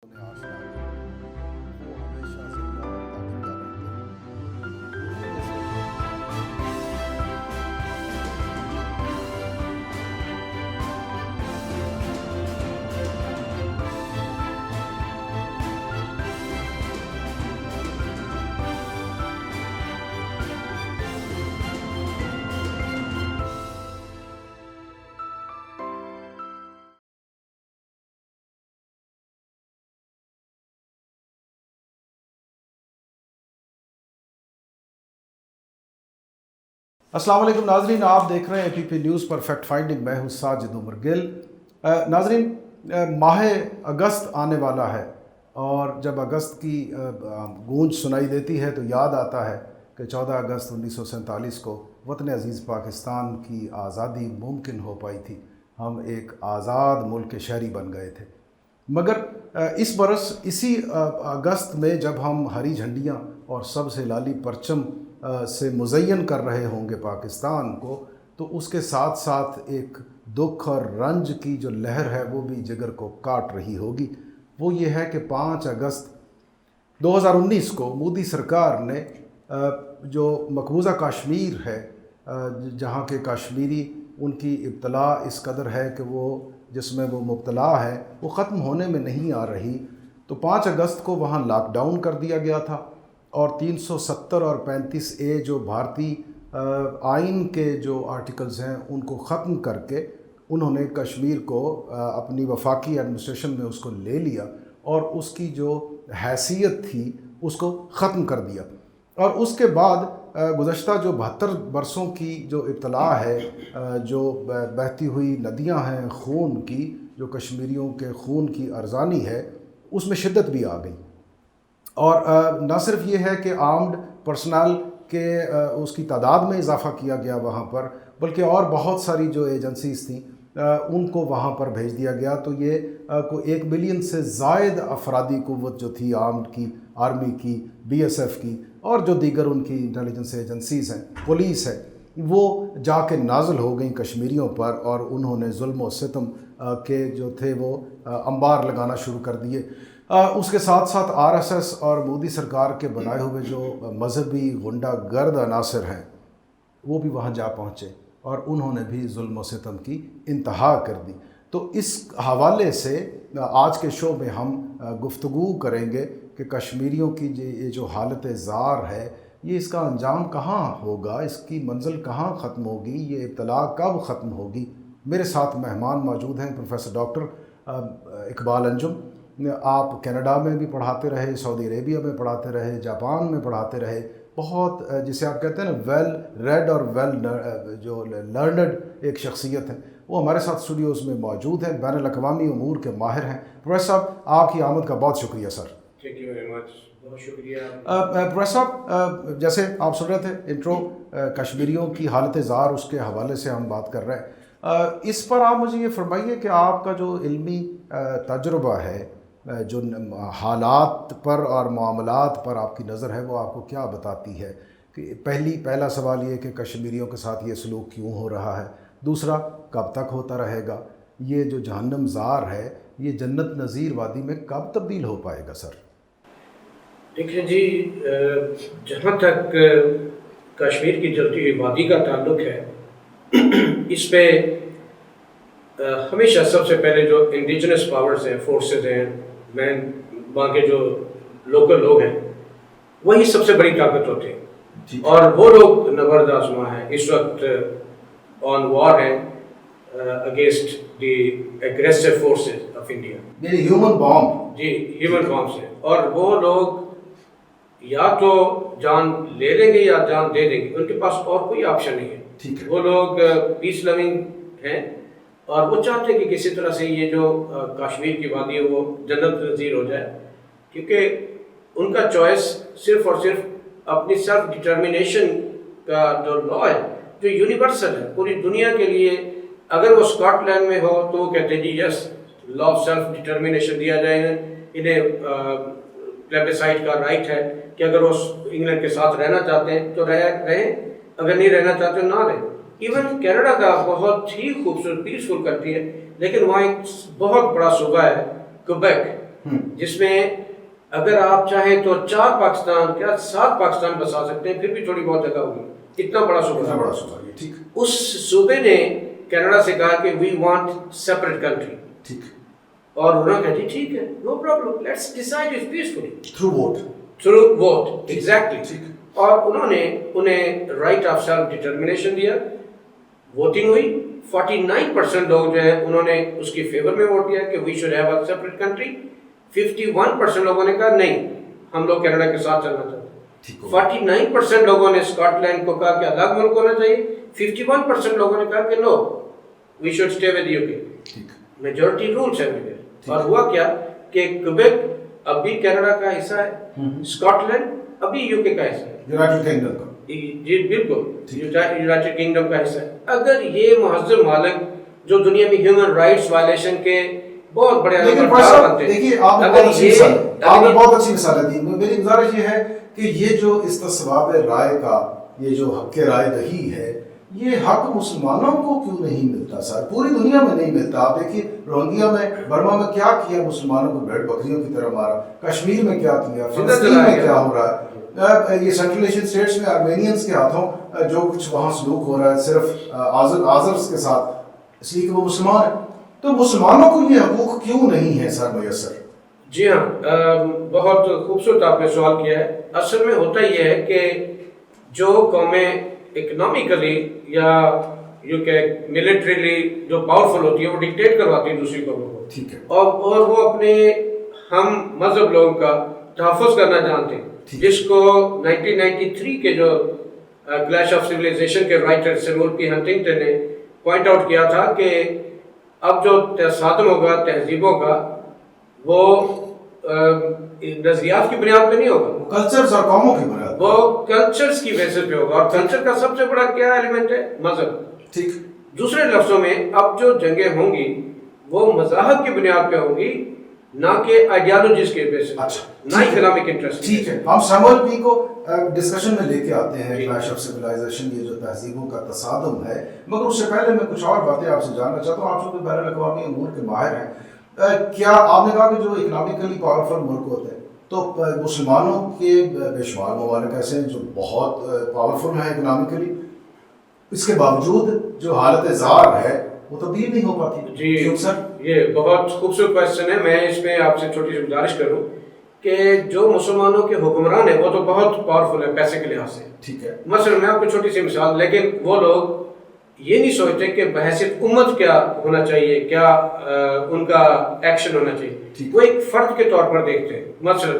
انہیں آشنا ہے وہ ہمیشہ سے پابندہ رہتے ہیں جیسے السلام علیکم ناظرین، آپ دیکھ رہے ہیں پی پی نیوز پر فیکٹ فائنڈنگ. میں ہوں ساجد عمر گل. ناظرین، ماہ اگست آنے والا ہے اور جب اگست کی گونج سنائی دیتی ہے تو یاد آتا ہے کہ 14 اگست 1947 کو وطن عزیز پاکستان کی آزادی ممکن ہو پائی تھی. ہم ایک آزاد ملک کے شہری بن گئے تھے. مگر اس برس اسی اگست میں جب ہم ہری جھنڈیاں اور سب سے لالی پرچم سے مزین کر رہے ہوں گے پاکستان کو، تو اس کے ساتھ ساتھ ایک دکھ اور رنج کی جو لہر ہے وہ بھی جگر کو کاٹ رہی ہوگی. وہ یہ ہے کہ 5 اگست 2019 کو مودی سرکار نے جو مقبوضہ کشمیر ہے، جہاں کے کشمیری، ان کی ابتلا اس قدر ہے کہ وہ جس میں وہ مبتلا ہے وہ ختم ہونے میں نہیں آ رہی. تو 5 اگست کو وہاں لاک ڈاؤن کر دیا گیا تھا اور 370 اور 35A جو بھارتی آئین کے جو آرٹیکلز ہیں ان کو ختم کر کے انہوں نے کشمیر کو اپنی وفاقی ایڈمنسٹریشن میں اس کو لے لیا اور اس کی جو حیثیت تھی اس کو ختم کر دیا. اور اس کے بعد گزشتہ جو 72 برسوں کی جو اطلاع ہے، جو بہتی ہوئی ندیاں ہیں خون کی، جو کشمیریوں کے خون کی ارزانی ہے، اس میں شدت بھی آ گئی. اور نہ صرف یہ ہے کہ آرمڈ پرسنل کے اس کی تعداد میں اضافہ کیا گیا وہاں پر، بلکہ اور بہت ساری جو ایجنسیز تھیں ان کو وہاں پر بھیج دیا گیا. تو یہ کو 1 ملین سے زائد افرادی قوت جو تھی آرمڈ کی، آرمی کی، BSF کی اور جو دیگر ان کی انٹیلیجنس ایجنسیز ہیں، پولیس ہے، وہ جا کے نازل ہو گئیں کشمیریوں پر اور انہوں نے ظلم و ستم کے جو تھے وہ انبار لگانا شروع کر دیے. اس کے ساتھ ساتھ RSS اور مودی سرکار کے بنائے ہوئے جو مذہبی غنڈہ گرد عناصر ہیں وہ بھی وہاں جا پہنچے اور انہوں نے بھی ظلم و ستم کی انتہا کر دی. تو اس حوالے سے آج کے شو میں ہم گفتگو کریں گے کہ کشمیریوں کی یہ جو حالت زار ہے، یہ اس کا انجام کہاں ہوگا، اس کی منزل کہاں ختم ہوگی، یہ ابتلا کب ختم ہوگی. میرے ساتھ مہمان موجود ہیں پروفیسر ڈاکٹر اقبال انجم. آپ کینیڈا میں بھی پڑھاتے رہے، سعودی عربیہ میں پڑھاتے رہے، جاپان میں پڑھاتے رہے، بہت جسے آپ کہتے ہیں نا ویل ریڈ اور جو لرنڈ ایک شخصیت ہے، وہ ہمارے ساتھ اسٹوڈیوز میں موجود ہیں، بین الاقوامی امور کے ماہر ہیں. پروفیسر صاحب، آپ کی آمد کا بہت شکریہ سر. تھینک یو ویری مچ، بہت شکریہ. پروفیسر صاحب، جیسے آپ سن رہے تھے انٹرو، کشمیریوں کی حالت زار اس کے حوالے سے ہم بات کر رہے ہیں. اس پر آپ مجھے یہ فرمائیے کہ آپ کا جو علمی تجربہ ہے، جو حالات پر اور معاملات پر آپ کی نظر ہے، وہ آپ کو کیا بتاتی ہے؟ کہ پہلا سوال یہ کہ کشمیریوں کے ساتھ یہ سلوک کیوں ہو رہا ہے، دوسرا کب تک ہوتا رہے گا، یہ جو جہنم زار ہے یہ جنت نظیر وادی میں کب تبدیل ہو پائے گا سر؟ دیکھیں جی، جہاں تک کشمیر کی جلتی ہوئی وادی کا تعلق ہے، اس پہ ہمیشہ سب سے پہلے جو انڈیجنس پاورز ہیں، فورسز ہیں، وہاں کے جو لوکل لوگ ہیں، وہی سب سے بڑی طاقت ہوتے ہیں. اور وہ لوگ نبرد آزما ہیں، اس وقت آن وار ہیں against the aggressive forces of India. یعنی ہیومن بام. جی، ہیومن بام سے. اور وہ لوگ یا تو جان لے لیں گے یا جان دے دیں گے، ان کے پاس اور کوئی آپشن نہیں ہے. وہ لوگ پیس لوننگ ہیں اور وہ چاہتے ہیں کہ کسی طرح سے یہ جو کشمیر کی وادی ہے وہ جنت نظیر ہو جائے، کیونکہ ان کا چوائس صرف اور صرف اپنی سیلف ڈٹرمنیشن کا جو لا ہے، جو یونیورسل ہے پوری دنیا کے لیے. اگر وہ اسکاٹ لینڈ میں ہو تو وہ کہتے ہیں جی یس، لا آف سیلف ڈٹرمنیشن دیا جائے گا، انہیں پلیبسائٹ کا رائٹ ہے کہ اگر وہ انگلینڈ کے ساتھ رہنا چاہتے ہیں تو رہیں، اگر نہیں رہنا چاہتے نہ رہیں. ایون کینیڈا کا بہت ہی خوبصورت پیسفل کنٹری ہے، لیکن وہاں ایک بہت بڑا صوبہ ہے کوبیک، جس میں اگر آپ چاہیں تو 4 پاکستان کیا 7 پاکستان بسا سکتے ہیں، پھر بھی تھوڑی بہت جگہ ہوگی، اتنا بڑا صوبہ ہے۔ اس صوبے نے کینیڈا سے کہا کہ وی وانٹ سیپریٹ کنٹری، اور انہوں نے کہا جی ٹھیک ہے، no problem, let's decide it peacefully through vote, exactly. اور انہوں نے انہیں رائٹ آف سیلف ڈٹرمنیشن دیا، ووٹنگ ہوئی، 49% لوگ جو ہے انہوں نے اس کی فیور میں ووٹ دیا کہ we should have a separate country, 51% لوگوں نے کہا نہیں ہم لوگ کینیڈا کے ساتھ چلنا چاہتے ہیں، 49% لوگوں نے اسکاٹ لینڈ کو کہا کہ الگ ملک ہونا چاہیے، 51% لوگوں نے کہا کہ no we should stay with you کے، میجورٹی رولز ایوری ویئر۔ اور ہوا کیا کہ کیبیک اب بھی کینیڈا کا حصہ ہے، اسکاٹ لینڈ ابھی یو کے کا حصہ ہے، یونائٹڈ کنگڈم کا، جی بالکل یونائٹڈ کنگڈم کا حصہ ہے۔ اگر یہ مہذب مالک جو دنیا میں ہیومن رائٹس وائلیشن کے بہت بڑے دیکھیے آپ نے بہت اچھی مثالیں دی، میری گزارش یہ ہے کہ یہ جو استصواب رائے کا یہ جو حق رائے دہی ہے، یہ حق مسلمانوں کو کیوں نہیں ملتا سر؟ پوری دنیا میں نہیں ملتا۔ آپ دیکھیے روہنگیا میں، برما میں کیا کیا مسلمانوں کو بھیڑ بکریوں کی طرح مارا، کشمیر میں کیا کیا، فلسطین میں کیا ہو رہا ہے، یہ سینٹرل ایشین اسٹیٹس میں آرمینینز کے ہاتھوں جو کچھ وہاں سلوک ہو رہا ہے صرف آذرز کے ساتھ، اس لیے کہ وہ مسلمان ہیں۔ تو مسلمانوں کو یہ حقوق کیوں نہیں ہے سر میسر؟ جی ہاں، بہت خوبصورت آپ نے سوال کیا ہے۔ اصل میں ہوتا یہ ہے کہ جو قومیں اکنامکلی یا یوں کہ ملٹریلی جو پاورفل ہوتی ہے وہ ڈکٹیٹ کرواتی ہے دوسری قوموں کو، ٹھیک ہے، اور وہ اپنے ہم مذہب لوگوں کا تحفظ کرنا جانتے ہیں، جس کو 1993 کے جو کلیش آف سویلائزیشن کے رائٹر سیمول پی ہنٹنگٹن نے پوائنٹ آؤٹ کیا تھا کہ اب جو تصادم ہوگا تہذیبوں کا وہ نظریات کی بنیاد پہ نہیں ہوگا، کلچرز اور قوموں کی بنیاد، وہ کلچرز کی بیسس پہ ہوگا، اور کلچر کا سب سے بڑا کیا ایلیمنٹ ہے؟ مذہب۔ ٹھیک، دوسرے لفظوں میں اب جو جنگیں ہوں گی وہ مذاہب کی بنیاد پہ ہوں گی، نہ کہ آئیڈیالوجیز کے بیسس، نہ اکنامک انٹرسٹ۔ ٹھیک ہے، ہم سیمول پی کو ڈسکشن میں لے کے آتے ہیں، کلیش آف سویلائزیشن، یہ جو تہذیبوں کا تصادم ہے، مگر اس سے پہلے میں کچھ اور باتیں آپ سے جاننا چاہتا ہوں۔ آپ چونکہ بین الاقوامی امور کے ماہر ہیں، کیا آپ نے کہا کہ جو اکنامکلی پاورفل ملک ہوتے ہیں تو مسلمانوں کے بے شمار ممالک ایسے ہیں جو بہت پاورفل ہیں اکنامکلی، اس کے باوجود جو حالت زار ہے وہ تبدیل نہیں ہو پاتی؟ جی کیوں سر؟ یہ بہت خوبصورت کویشچن ہے۔ میں اس میں آپ سے چھوٹی سی گزارش کروں کہ جو مسلمانوں کے حکمران ہیں وہ تو بہت پاورفل ہے پیسے کے لحاظ سے، ٹھیک ہے، مثلا میں آپ کو چھوٹی سی مثال، لیکن وہ لوگ یہ نہیں سوچتے کہ بحیثیت امت کیا ہونا چاہیے، کیا ان کا ایکشن ہونا چاہیے، وہ ایک فرد کے طور پر دیکھتے ہیں۔ مثلا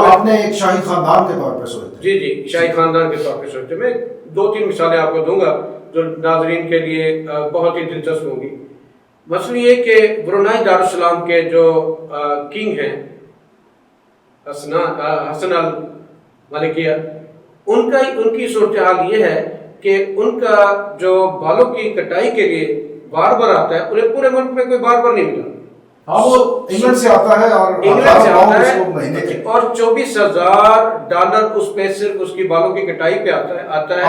آپ نے ایک شاہی خاندان کے طور پہ سوچتے ہیں؟ جی شاہی خاندان کے طور پہ سوچتے ہیں۔ میں 2-3 مثالیں آپ کو دوں گا جو ناظرین کے لیے بہت ہی دلچسپ ہوں گی۔ مثلا یہ کہ برونائی دارالسلام کے جو کنگ ہیں حسن الملکیہ، ان کی صورتحال یہ ہے کہ ان کا جو بالوں کی کٹائی کے لیے باربر آتا ہے، انہیں پورے ملک میں کوئی باربر نہیں ملا۔ ہاں، وہ انگلینڈ سے آتا ہے اور انگلینڈ سے آتا ہے اور $24,000 اس پہ صرف اس کی بالوں کی کٹائی پہ آتا ہے،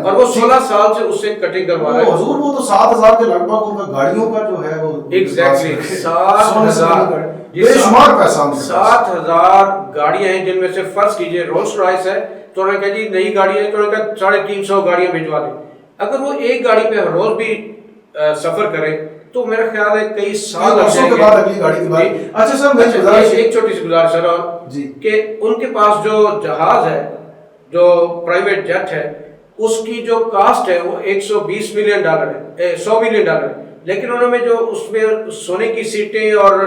اور وہ 16 سال سے اس سے کٹنگ کروا رہا ہے۔ حضور وہ تو 7,000 کے لگ بھگ ان کا گاڑیوں کا جو ہے وہ ایگزیکٹلی 7,000 بے شمار پیسہ، 7,000 گاڑیاں ہیں، جن میں سے فرض کیجئے رولس رائس ہے تو انہوں نے کہا جی نئی گاڑی ہے تو انہوں نے کہا 350 گاڑیاں بھجوا دیں۔ اگر وہ ایک گاڑی پہ ہر روز بھی سفر کریں تو میرا خیال ہے کئی سال لگ جائیں گے۔ اگلی گاڑی کی بات۔ اچھا سر، ایک چھوٹی سی گزارش سر اور کہ ان کے پاس جو جہاز ہے، جو پرائیویٹ جیٹ ہے، اس کی جو کاسٹ ہے وہ $120 ملین ہے، $100 ملین ہے، لیکن انہوں نے جو اس میں سونے کی سیٹیں اور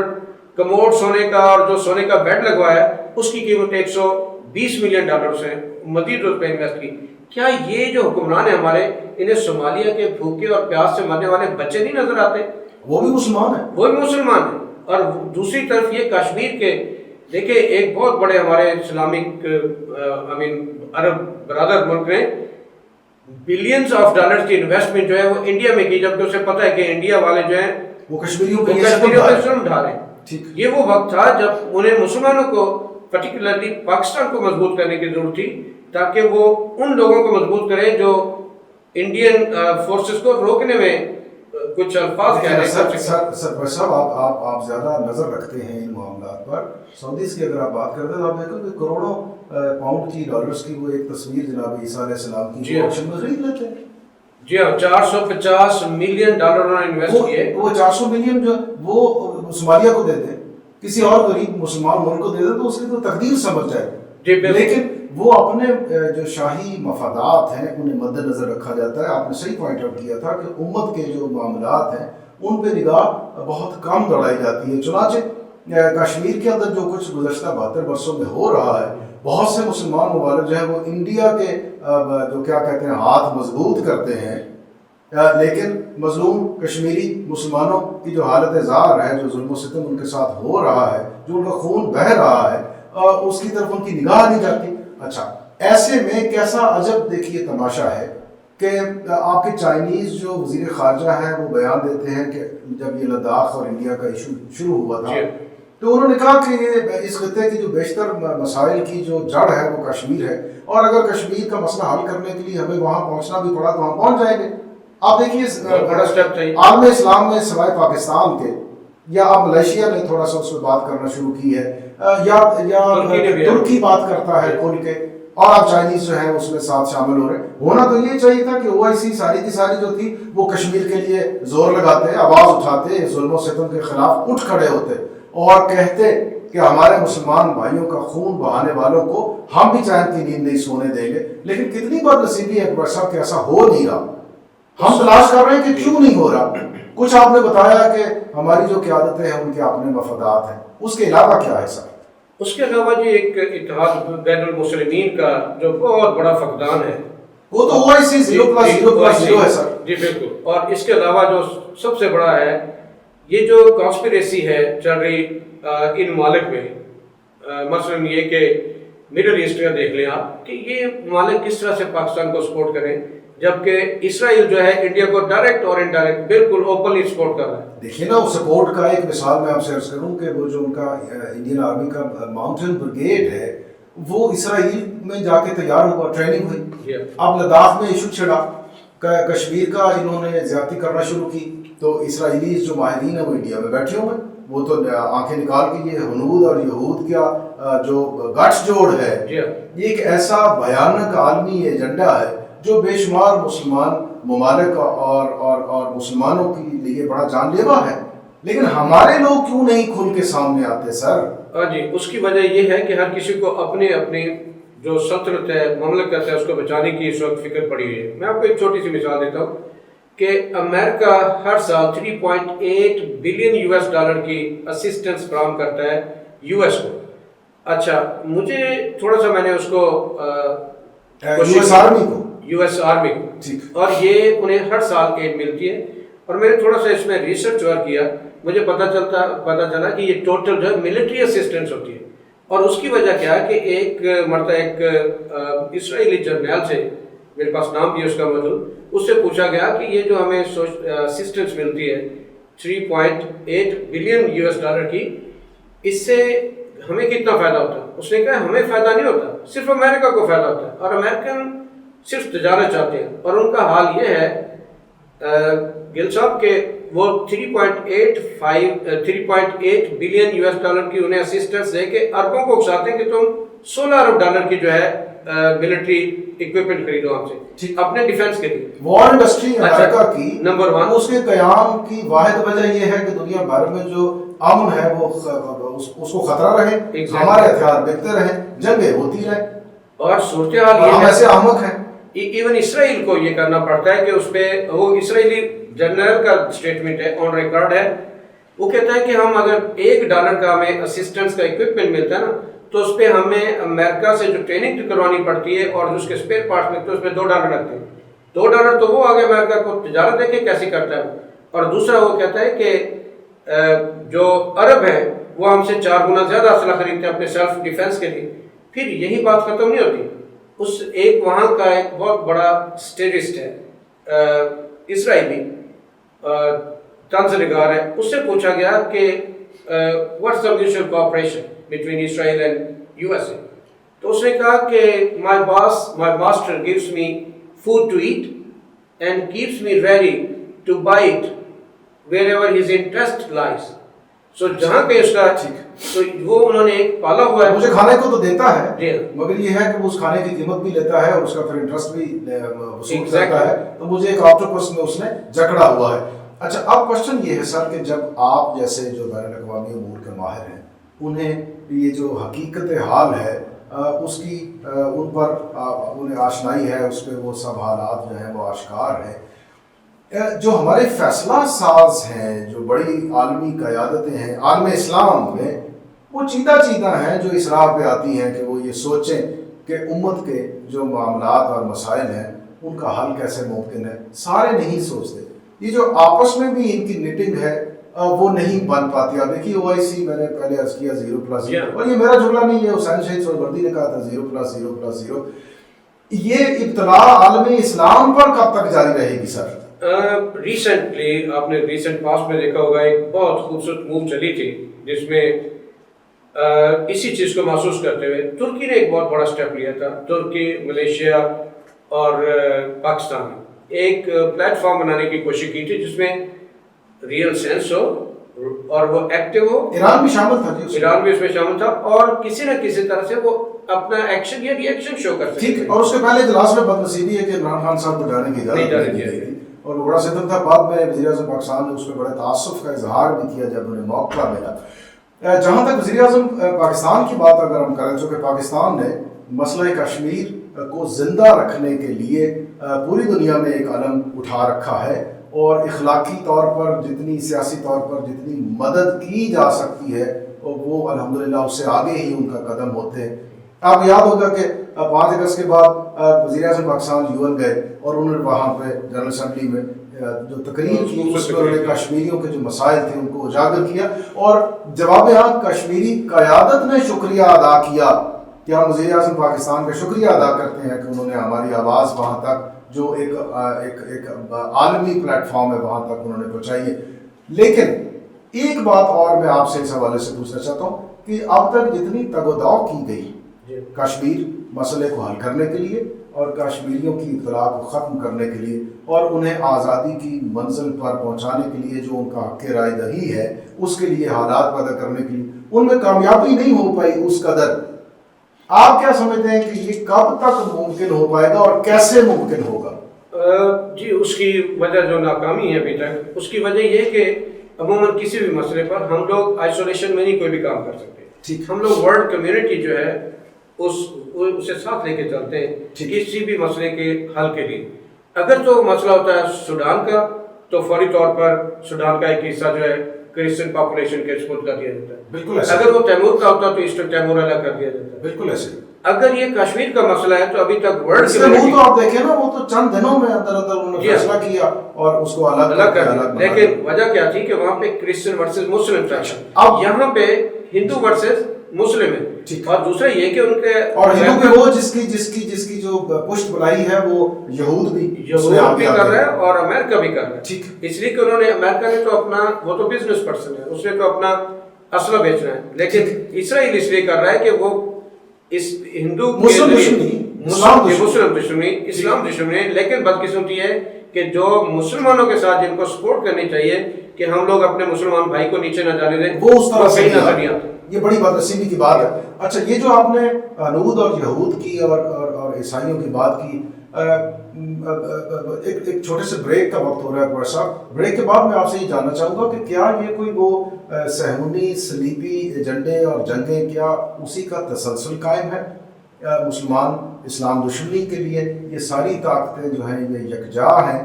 کموڈ سونے کا اور جو سونے کا بیڈ لگوایا ہے اس کی قیمت $120 ملین سے مزید اس پہ انویسٹ کی۔ کیا یہ جو حکمران ہیں ہمارے، انہیں صومالیہ کے بھوکے اور پیاس سے مرنے والے بچے نہیں نظر آتے؟ وہ بھی مسلمان ہیں۔ اور دوسری طرف یہ کشمیر کے دیکھیں، ایک بہت بڑے ہمارے اسلامک عرب برادر ملک نے بلینز آف ڈالرز کی انویسٹمنٹ جو ہے وہ انڈیا میں کی، جبکہ اسے پتہ ہے کہ انڈیا والے جو ہیں وہ کشمیریوں پہ ظلم ڈھا رہے ہیں۔ یہ وہ وقت تھا جب انہیں مسلمانوں کو پرٹیکولرلی پاکستان کو مضبوط کرنے کی ضرورت تھی، تاکہ وہ ان لوگوں کو مضبوط کریں جو انڈین فورسز کو روکنے میں کچھ الفاظ کہہ رہے ہیں. سر صاحب آپ زیادہ نظر رکھتے ہیں ان معاملات پر. سعودیز کی اگر آپ بات کرتے ہیں تو آپ دیکھیں کہ کروڑوں پاؤنڈ کی ڈالرز کی وہ ایک تصویر جناب عیسیٰ علیہ السلام کی آکشن میں خرید لیتے ہیں. جی ہاں, $450 ملین انہوں نے انویسٹ کیے. وہ 400 ملین جو وہ صومالیہ کو دیتے ہیں, کسی اور غریب مسلمان ملک کو دے دیں تو اس کی تو تقدیر سمجھ جائے. لیکن وہ اپنے جو شاہی مفادات ہیں انہیں مد نظر رکھا جاتا ہے. آپ نے صحیح پوائنٹ آؤٹ کیا تھا کہ امت کے جو معاملات ہیں ان پہ نگاہ بہت کم دوڑائی جاتی ہے. چنانچہ کشمیر کے اندر جو کچھ گزشتہ 72 برسوں میں ہو رہا ہے, بہت سے مسلمان ممالک جو ہے وہ انڈیا کے جو کیا کہتے ہیں ہاتھ مضبوط کرتے ہیں, لیکن مظلوم کشمیری مسلمانوں کی جو حالت زار ہے, جو ظلم و ستم ان کے ساتھ ہو رہا ہے, جو ان کا خون بہہ رہا ہے, اس کی طرف ان کی نگاہ نہیں جاتی. اچھا, ایسے میں کیسا عجب دیکھیے تماشا ہے کہ آپ کے چائنیز جو وزیر خارجہ ہیں وہ بیان دیتے ہیں کہ جب یہ لداخ اور انڈیا کا ایشو شروع ہوا تھا تو انہوں نے کہا کہ یہ اس خطے کی جو بیشتر مسائل کی جو جڑ ہے وہ کشمیر ہے, اور اگر کشمیر کا مسئلہ حل کرنے کے لیے ہمیں وہاں پہنچنا بھی پڑا تو ہم پہنچ جائیں گے. آپ دیکھیے عالم اسلام میں سوائے پاکستان کے, یا اب ملیشیا نے تھوڑا سا اس میں بات کرنا شروع کی ہے, یا ترکی بات کرتا ہے کھول کے, اور آپ چائنیز جو ہیں اس میں ساتھ شامل ہو رہے ہیں. ہونا تو یہ چاہیے تھا کہ OIC ساری کی ساری جو تھی وہ کشمیر کے لیے زور لگاتے, آواز اٹھاتے, ظلم و ستم کے خلاف اٹھ کھڑے ہوتے اور کہتے کہ ہمارے مسلمان بھائیوں کا خون بہانے والوں کو ہم بھی چین کی نیند نہیں سونے دیں گے. لیکن کتنی بد نصیبی ہے اکبر صاحب کہ ایسا ہو نہیں رہا. ہم تلاش کر رہے ہیں کہ کیوں نہیں ہو رہا. کچھ آپ نے بتایا کہ ہماری جو قیادتیں ہیں ان کے اپنے مفادات ہیں, اس کے علاوہ کیا ہے سر؟ اس کے علاوہ جی ایک اتحاد بین المسلمین کا جو بہت بڑا فقدان ہے, وہ تو OIC 0+0+0 ہے سر. جی بالکل. اور اس کے علاوہ جو سب سے بڑا ہے یہ جو کانسپریسی ہے چل رہی ان ممالک میں, مثلاً یہ کہ مڈل ایسٹ کا دیکھ لیں آپ کہ یہ ممالک کس طرح سے پاکستان کو سپورٹ کریں, جبکہ اسرائیل جو ہے انڈیا کو ڈائریکٹ اور انڈائریکٹ بالکل اوپنلی سپورٹ کر رہا ہے. دیکھیے نا, وہ سپورٹ کا ایک مثال میں آپ سے عرض کروں کہ وہ جو ان کا انڈین آرمی کا ماؤنٹین بریگیڈ ہے وہ اسرائیل میں جا کے تیار ہوا, ٹریننگ ہوئی. اب لداخ میں ایشو چھڑا, کشمیر کا انہوں نے زیادتی کرنا شروع کی, تو اسرائیلی جو ماہرین ہیں وہ انڈیا میں بیٹھے ہوئے, وہ تو آنکھیں نکال کے یہ ہنود اور یہود کا جو گٹھ جوڑ ہے, یہ ایک ایسا بھیانک عالمی ایجنڈا ہے جو بے شمار مسلمان ممالک اور مسلمانوں کے لیے بڑا جان لیوا ہے. لیکن ہمارے لوگ کیوں نہیں کھل کے سامنے آتے سر؟ جی, اس کی وجہ یہ ہے کہ ہر کسی کو اپنی جو سلطنت ہے, مملکت ہے, اس کو بچانے کی اس وقت فکر پڑی ہوئی ہے. میں آپ کو ایک چھوٹی سی مثال دیتا ہوں کہ امریکہ ہر سال 3.8 بلین US$ کی اسسٹنس فراہم کرتا ہے US کو. اچھا, مجھے تھوڑا سا میں نے اس کو US آرمی کو, اور یہ انہیں ہر سال ایڈ ملتی ہے, اور میں نے تھوڑا سا اس میں ریسرچ کیا, مجھے پتہ چلا کہ یہ ٹوٹل جو ہے ملٹری اسسٹنس ہوتی ہے. اور اس کی وجہ کیا ہے کہ ایک مرتبہ ایک اسرائیلی جرنیل سے, میرے پاس نام بھی اس کا موجود, اس سے پوچھا گیا کہ یہ جو ہمیں اسسٹنس ملتی ہے 3.8 بلین US$ کی, اس سے ہمیں کتنا فائدہ ہوتا ہے؟ اس نے کہا ہمیں فائدہ نہیں ہوتا, صرف امریکہ کو فائدہ ہوتا ہے, اور امریکن صرف تجارت چاہتے ہیں. اور ان کا حال یہ ہے گل صاحب کہ وہ 3.8 بلین US$ کی انہیں اسسٹنس دے کے اربوں کو اکساتے ہیں کہ تم $16 ارب کی جو ہے ملٹری اکوپمنٹ خریدو ہم سے اپنے ڈیفنس کے لیے. وار انڈسٹری امریکہ کی نمبر 1, اس کے قیام کی واحد وجہ یہ ہے کہ دنیا بھر میں جو امن ہے وہ اس کو خطرہ رہے, ہمارے ہتھیار بکتے رہیں, جنگیں ہوتی رہیں, اور صورتحال یہ ہم ایسے احمق ہیں. ایون اسرائیل کو یہ کرنا پڑتا ہے کہ اس پہ وہ اسرائیلی جنرل کا سٹیٹمنٹ ہے, آن ریکارڈ ہے, وہ کہتا ہے کہ ہم اگر $1 کا ہمیں اسسٹنس کا اکوپمنٹ ملتا ہے نا, تو اس پہ ہمیں امریکہ سے جو ٹریننگ کروانی پڑتی ہے اور جو اس کے اسپیئر پارٹس ملتے ہیں اس پہ $2 لگتے ہیں. $2 تو وہ آگے امریکہ کو تجارت دیکھے کیسی کرتا ہے. اور دوسرا وہ کہتا ہے کہ جو عرب ہیں وہ ہم سے 4 گنا زیادہ اسلحہ خریدتے ہیں اپنے سیلف ڈیفense کے لیے. پھر یہی بات ختم نہیں ہوتی, اس ایک وہاں کا ایک بہت بڑا اسٹیٹسٹ ہے اسرائیلی, طنز نگار ہے, اس سے پوچھا گیا کہ what's the mutual cooperation between Israel and USA. تو اس نے کہا کہ my master gives me food to eat and keeps me ready to buy it wherever his interest lies. So جہاں پہ اس کا تو وہ انہوں نے ایک پالا ہوا ہے. مجھے کھانے کو تو دیتا ہے جی مگر یہ ہے کہ وہ اس کھانے کی قیمت بھی لیتا ہے اور اس کا پھر انٹرسٹ بھی وصول کرتا ہے. تو مجھے ایک آکٹوپس میں اس نے جکڑا ہوا ہے. اچھا اب کوشچن یہ ہے سر کہ جب آپ جیسے جو بین الاقوامی امور کے ماہر ہیں انہیں یہ جو حقیقت حال ہے اس کی ان پر انہیں آشنائی ہے, اس پہ وہ سب حالات جو ہیں وہ آشکار ہیں. جو ہمارے فیصلہ ساز ہیں, جو بڑی عالمی قیادتیں ہیں عالم اسلام میں, وہ چیدہ ہیں جو اس راہ پہ آتی ہیں کہ وہ یہ سوچیں کہ امت کے جو معاملات اور مسائل ہیں ان کا حل کیسے ممکن ہے. سارے نہیں سوچتے. یہ جو آپس میں بھی ان کی نیٹنگ ہے وہ نہیں بن پاتی. آپ دیکھیے OIC میں نے پہلے عرض کیا 0+0 اور یہ میرا جملہ نہیں ہے, حسین شہید سہروردی نے کہا تھا 0+0+0. یہ ابتلا عالم اسلام پر کب تک جاری رہے گی سر؟ ریسنٹلی آپ نے ریسنٹ پاسٹ میں دیکھا ہوگا ایک بہت خوبصورت موو چلی تھی جس میں اسی چیز کو محسوس کرتے ہوئے ترکی نے ایک بہت بڑا سٹیپ لیا تھا. ترکی, ملیشیا اور پاکستان ایک پلیٹ فارم بنانے کی کوشش کی تھی جس میں ریئل سینس ہو اور وہ ایکٹیو ہو. ایران بھی شامل تھا. ایران بھی اس میں شامل تھا اور کسی نہ کسی طرح سے وہ اپنا ایکشن یا ری ایکشن شو کر سکتے. اور اس کے پہلے اجلاس میں بدنصیبی ہے کہ عمران خان صاحب کو جانے کی اجازت نہیں دی گئی اور وہ بڑا ستم تھا. بعد میں وزیر اعظم پاکستان نے اس پہ بڑے تعصب کا اظہار بھی کیا جب انہیں موقع ملا. جہاں تک وزیر اعظم پاکستان کی بات اگر ہم کریں, چونکہ پاکستان نے مسئلہ کشمیر کو زندہ رکھنے کے لیے پوری دنیا میں ایک علم اٹھا رکھا ہے اور اخلاقی طور پر جتنی, سیاسی طور پر جتنی مدد کی جا سکتی ہے وہ الحمدللہ اس سے آگے ہی ان کا قدم ہوتے ہیں. آپ یاد ہوگا کہ 5 اگست کے بعد وزیر اعظم پاکستان UN گئے اور انہوں نے وہاں پہ جنرل اسمبلی میں جو تقریر کی اس میں انہوں نے کشمیریوں کے جو مسائل تھے ان کو اجاگر کیا اور جواب کشمیری قیادت نے شکریہ ادا کیا کہ ہم وزیر اعظم پاکستان کا شکریہ ادا کرتے ہیں کہ انہوں نے ہماری آواز وہاں تک جو ایک عالمی پلیٹ فارم ہے وہاں تک انہوں نے پہنچائی ہے. لیکن ایک بات اور میں آپ سے اس حوالے سے پوچھنا چاہتا ہوں کہ اب تک جتنی تگ و دو کی گئی کشمیر مسئلے کو حل کرنے کے لیے اور کشمیریوں کی اطلاع کو ختم کرنے کے لیے اور انہیں آزادی کی منزل پر پہنچانے کے لیے جو ان کا حق رائے دہی ہے اس کے لیے حالات پیدا کرنے کے لیے ان میں کامیابی نہیں ہو پائی اس قدر. آپ کیا سمجھتے ہیں کہ یہ کب تک ممکن ہو پائے گا اور کیسے ممکن ہوگا؟ جی اس کی وجہ جو ناکامی ہے ابھی تک, اس کی وجہ یہ کہ عموماً کسی بھی مسئلے پر ہم لوگ آئسولیشن میں نہیں کوئی بھی کام کر سکتے. ہم لوگ ورلڈ کمیونٹی جو ہے اسے ساتھ لے کے چلتے ہیں کسی بھی مسئلے کے حل کے لیے. اگر تو مسئلہ ہوتا ہے سوڈان کا تو فوری طور پر سوڈان کا ایک حصہ جو ہے کرسچن پاپولیشن کے سپورٹ کر دیا جاتا ہے. بالکل ایسے. اگر وہ تیمور کا ہوتا تو ایسٹرن تیمور الگ کر دیا جاتا ہے. بالکل ایسے. اگر یہ کشمیر کا مسئلہ ہے تو ابھی تک ورلڈ کمیونٹی تو آپ دیکھیں نا وہ تو چند دنوں میں اندر انہوں نے فیصلہ کیا اور اس کو الگ کر دیا. لیکن وجہ کیا تھی کہ وہاں پہ کرسچن ورسز مسلم تھا. اب یہاں پہ ہندو ورسز مسلم ہے اور دوسرا یہ کہ ان کے اور ہندو کے وہ جس کی جو پشت بلائی ہے وہ یہود بھی کر رہا ہے اور امریکہ بھی کر رہا ہے. اس لیے کہ انہوں نے امریکہ نے تو اپنا وہ تو بزنس پرسن ہے, اس نے تو اپنا اسلحہ بیچنا ہے. لیکن اسرائیل اس لیے کر رہا ہے کہ وہ اس ہندو مسلم دشمنی اسلام دشمنی. لیکن بدقسمتی ہے کہ جو مسلمانوں کے ساتھ جن کو سپورٹ کرنی چاہیے کہ ہم لوگ اپنے مسلمان بھائی کو نیچے نہ جانے دیں, وہ اس طرح سے نظر نہیں آتا. یہ بڑی بدنصیبی کی بات ہے. اچھا یہ جو آپ نے نود اور یہود کی اور عیسائیوں کی بات کی, ایک چھوٹے سے بریک کا وقت ہو رہا ہے تھوڑا سا. بریک کے بعد میں آپ سے یہ جاننا چاہوں گا کہ کیا یہ کوئی وہ صہیونی صلیبی ایجنڈے اور جنگیں کیا اسی کا تسلسل قائم ہے؟ مسلمان اسلام دشمنی کے لیے یہ ساری طاقتیں جو ہیں یہ یکجا ہیں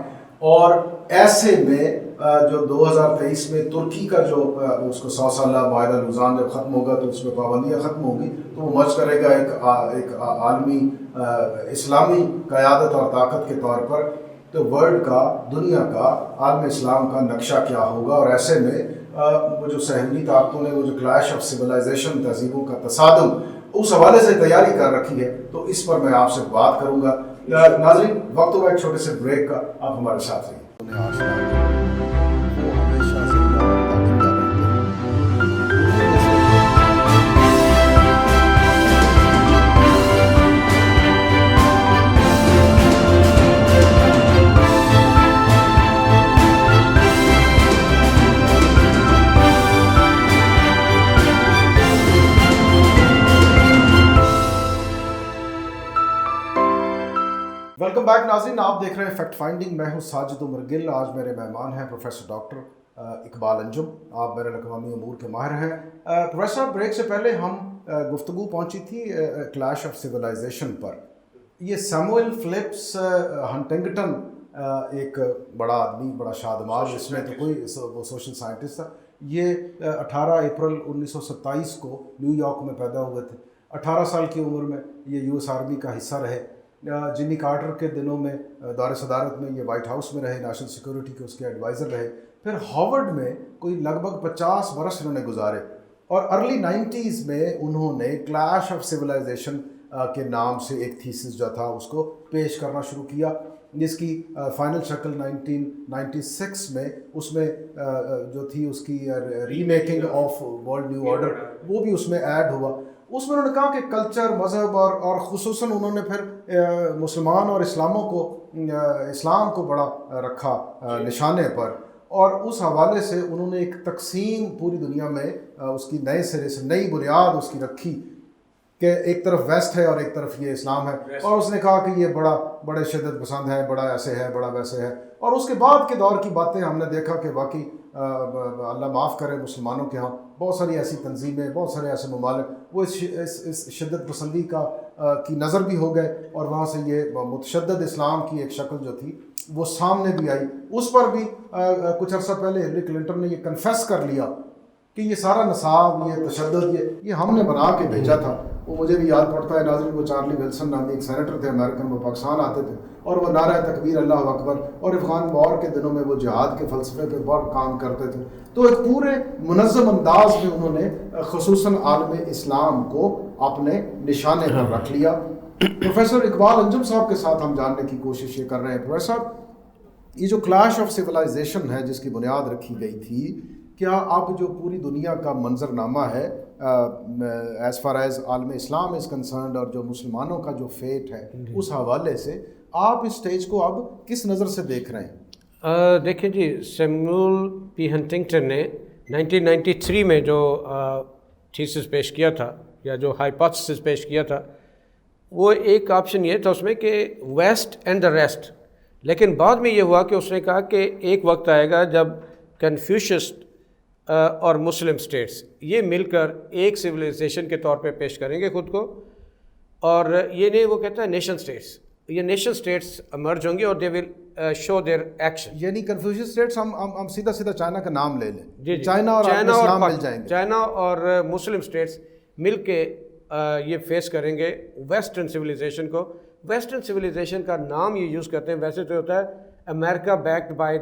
اور ایسے میں جو 2023 میں ترکی کا جو اس کو 100 سالہ معاہدہ لوزان جب ختم ہوگا تو اس میں پابندیاں ختم ہوگی تو وہ مچ کرے گا ایک عالمی اسلامی قیادت اور طاقت کے طور پر. تو ورلڈ کا, دنیا کا, عالم اسلام کا نقشہ کیا ہوگا؟ اور ایسے میں وہ جو صہیونی طاقتوں نے وہ جو کلیش آف سویلائزیشن تہذیبوں کا تصادم اس حوالے سے تیاری کر رکھی ہے تو اس پر میں آپ سے بات کروں گا. ناظرین وقت ہوگا ایک چھوٹے سے بریک کا, آپ ہمارے ساتھ رہیے. ویلکم بیک ناظرین، آپ دیکھ رہے ہیں فیکٹ فائنڈنگ. میں ہوں ساجد عمر گل. آج میرے مہمان ہیں پروفیسر ڈاکٹر اقبال انجم. آپ بین الاقوامی امور کے ماہر ہیں. پروفیسر، بریک سے پہلے ہم گفتگو پہنچی تھی کلیش آف سویلائزیشن پر. یہ سیموئل فلپس ہنٹنگٹن ایک بڑا آدمی، بڑا شادماز، اس میں تو کوئی وہ سوشل سائنٹسٹ تھا. یہ 18 اپریل 1927 کو نیو یارک میں پیدا ہوئے تھے. 18 سال کی عمر میں یہ یو ایس آرمی کا حصہ رہے. جمی کارٹر کے دنوں میں دور صدارت میں یہ وائٹ ہاؤس میں رہے، نیشنل سیکورٹی کے اس کے ایڈوائزر رہے. پھر ہارورڈ میں کوئی لگ بھگ 50 برس انہوں نے گزارے، اور ارلی 90s میں انہوں نے کلیش آف سویلائزیشن کے نام سے ایک تھیسس جو تھا اس کو پیش کرنا شروع کیا، جس کی فائنل شکل 1996 میں اس میں جو تھی اس کی remaking of world new order, وہ بھی اس میں ایڈ ہوا. اس میں انہوں نے کہا کہ کلچر، مذہب اور خصوصاً انہوں نے پھر مسلمان اور اسلام کو بڑا رکھا نشانے پر، اور اس حوالے سے انہوں نے ایک تقسیم پوری دنیا میں اس کی نئے سرے سے نئی بنیاد اس کی رکھی کہ ایک طرف ویسٹ ہے اور ایک طرف یہ اسلام ہے. اور اس نے کہا کہ یہ بڑے شدت پسند ہے، بڑا ایسے ہے، بڑا ویسے ہے. اور اس کے بعد کے دور کی باتیں ہم نے دیکھا کہ واقعی اللہ معاف کرے، مسلمانوں کے ہاں بہت ساری ایسی تنظیمیں، بہت سارے ایسے ممالک وہ اس شدت پسندی کی نظر بھی ہو گئے، اور وہاں سے یہ متشدد اسلام کی ایک شکل جو تھی وہ سامنے بھی آئی. اس پر بھی کچھ عرصہ پہلے ہلری کلنٹن نے یہ کنفیس کر لیا کہ یہ سارا نصاب، یہ تشدد، یہ ہم نے بنا کے بھیجا تھا. وہ مجھے بھی یاد پڑتا ہے ناظرین، وہ چارلی ولسن نامی ایک سینیٹر تھے امریکن، وہ پاکستان آتے تھے اور وہ نعرہ تکبیر اللہ اکبر، اور افغان وار کے دنوں میں وہ جہاد کے فلسفے پہ بہت کام کرتے تھے. تو ایک پورے منظم انداز میں انہوں نے خصوصاً عالم اسلام کو اپنے نشانے پر رکھ لیا. پروفیسر اقبال انجم صاحب کے ساتھ ہم جاننے کی کوشش یہ کر رہے ہیں. پروفیسر، یہ جو کلیش آف سویلائزیشن ہے جس کی بنیاد رکھی گئی تھی، کیا اب جو پوری دنیا کا منظرنامہ ہے as far as Alam Islam is concerned, اور جو مسلمانوں کا جو فیٹ ہے اس حوالے سے آپ اس سٹیج کو اب کس نظر سے دیکھ رہے ہیں؟ دیکھیں جی، سیموئل پی ہنٹنگٹن نے 1993 میں جو تھیسس پیش کیا تھا، یا جو ہائپوتھیسس پیش کیا تھا، وہ ایک آپشن یہ تھا اس میں کہ ویسٹ اینڈ دا ریسٹ. لیکن بعد میں یہ ہوا کہ اس نے کہا کہ ایک وقت آئے گا جب کنفیوشس اور مسلم سٹیٹس یہ مل کر ایک سویلائزیشن کے طور پہ پیش کریں گے خود کو، اور یہ نہیں، وہ کہتا ہے نیشن سٹیٹس، یہ نیشن سٹیٹس امرج ہوں گے اور دے ول شو دیئر ایکشن. یعنی کنفیوشس اسٹیٹس ہم سیدھا چائنا کا نام لے لیں. جی، چائنا اور اسلام مل جائیں گے. چائنا اور مسلم سٹیٹس مل کے یہ فیس کریں گے ویسٹرن سویلائزیشن کو. ویسٹرن سویلائزیشن کا نام یہ یوز کرتے ہیں، ویسے تو ہوتا ہے امریکہ بیکڈ بائی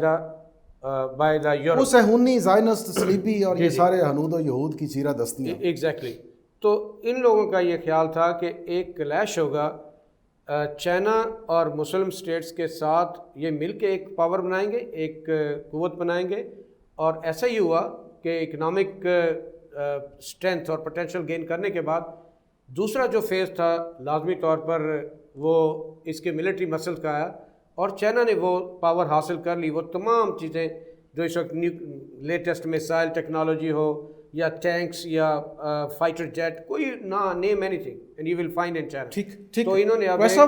دا یورپ، وہ صہیونی، زائنسٹ، صلیبی اور یہ سارے ہنود و یہود کی چیرہ دستیاں. ایگزیکٹلی. تو ان لوگوں کا یہ خیال تھا کہ ایک کلیش ہوگا چائنا اور مسلم سٹیٹس کے ساتھ، یہ مل کے ایک پاور بنائیں گے، ایک قوت بنائیں گے. اور ایسا ہی ہوا کہ اکنامک اسٹرینتھ اور پوٹینشیل گین کرنے کے بعد دوسرا جو فیز تھا لازمی طور پر وہ اس کے ملٹری مسل کا آیا، اور چائنا نے وہ پاور حاصل کر لی. وہ تمام چیزیں جو اس وقت لیٹسٹ میسائل ٹیکنالوجی ہو، یا ٹینکس، یا فائٹر جیٹ، کوئی name any thing and you will find in China. ٹھیک. تو انہوں نے ویسا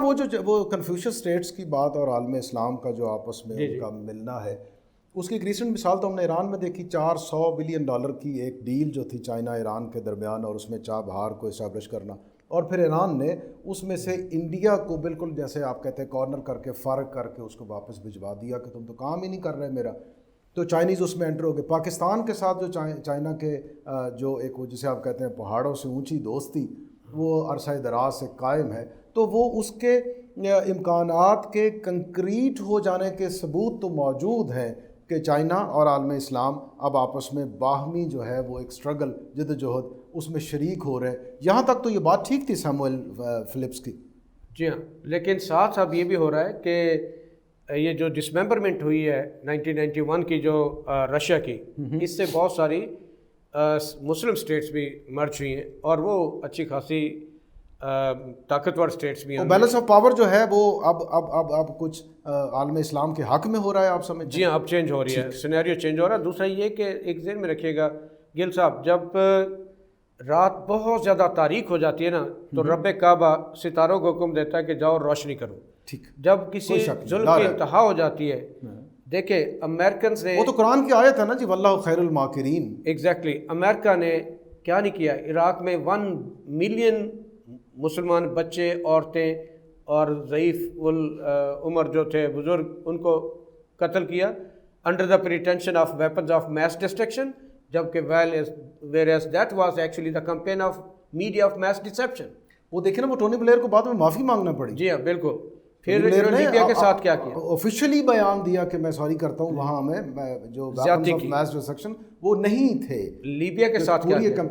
وہ کنفیوشس اسٹیٹس کی بات اور عالم اسلام کا جو آپس میں ان کا ملنا ہے، اس کی ایک ریسنٹ مثال تو ہم نے ایران میں دیکھی. $400 بلین کی ایک ڈیل جو تھی چائنا ایران کے درمیان، اور اس میں چاہ بہار کو اسٹیبلش کرنا، اور پھر ایران نے اس میں سے انڈیا کو بالکل جیسے آپ کہتے ہیں کارنر کر کے، فارغ کر کے اس کو واپس بھجوا دیا کہ تم تو کام ہی نہیں کر رہے میرا. تو چائنیز اس میں انٹر ہو گئے. پاکستان کے ساتھ جو چائنا کے جو ایک جسے آپ کہتے ہیں پہاڑوں سے اونچی دوستی، وہ عرصہ دراز سے قائم ہے. تو وہ اس کے امکانات کے کنکریٹ ہو جانے کے ثبوت تو موجود ہیں کہ چائنا اور عالم اسلام اب آپس میں باہمی جو ہے وہ ایک اسٹرگل، جدوجہد اس میں شریک ہو رہے ہیں. یہاں تک تو یہ بات ٹھیک تھی سیموئل فلپس کی. جی ہاں، لیکن ساتھ اب یہ بھی ہو رہا ہے کہ یہ جو ڈسممبرمنٹ ہوئی ہے 1991 کی جو رشیا کی، اس سے بہت ساری مسلم سٹیٹس بھی مرج ہوئی ہیں، اور وہ اچھی خاصی طاقتور سٹیٹس بھی ہیں. بیلنس آف پاور جو ہے وہ اب کچھ عالم اسلام کے حق میں ہو رہا ہے، آپ سمجھ؟ جی ہاں، اب چینج ہو رہی ہے، سینیریو چینج ہو رہا ہے. دوسرا یہ کہ ایک ذہن میں رکھیے گا گل صاحب، جب رات بہت زیادہ تاریک ہو جاتی ہے نا، تو رب کعبہ ستاروں کو حکم دیتا ہے کہ جاؤ روشنی کرو. ٹھیک، جب کسی ظلم کی انتہا ہو جاتی ہے، دیکھیں امریکنز نے، وہ تو قرآن کی آیت ہے نا جی، واللہ خیر الماکرین. ایگزیکٹلی، امریکہ نے کیا نہیں کیا، عراق میں 1 ملین مسلمان بچے، عورتیں اور ضعیف العمر جو تھے بزرگ، ان کو قتل کیا under the pretension of weapons of mass destruction, جبکہ whereas that was actually the campaign of media of mass deception. وہ دیکھیں نا، وہ ٹونی بلیئر کو بعد میں معافی مانگنا پڑی. جی ہاں بالکل. پھر لیبیا کے ساتھ کیا کیا، آفیشلی بیان دیا کہ میں سوری کرتا ہوں، وہاں میں جو ویپنز آف میس ڈسٹرکشن وہ نہیں تھے. لیبیا کے ساتھ کیا کیا،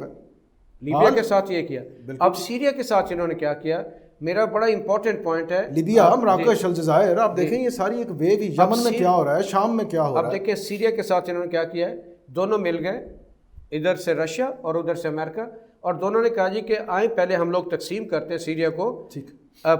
لیبیا کے ساتھ یہ کیا. اب سیریا کے ساتھ انہوں نے کیا کیا، میرا بڑا امپورٹنٹ پوائنٹ ہے. لیبیا، مراکش، الجزائر، آپ دیکھیں یہ ساری ایک ویو ہی. یمن میں کیا ہو رہا ہے، شام میں کیا ہو رہا ہے. اب دیکھیں سیریا کے ساتھ انہوں نے کیا کیا ہے، دونوں مل گئے، ادھر سے رشیا اور ادھر سے امریکہ، اور دونوں نے کہا جی کہ آئیں پہلے ہم لوگ تقسیم کرتے ہیں سیریا کو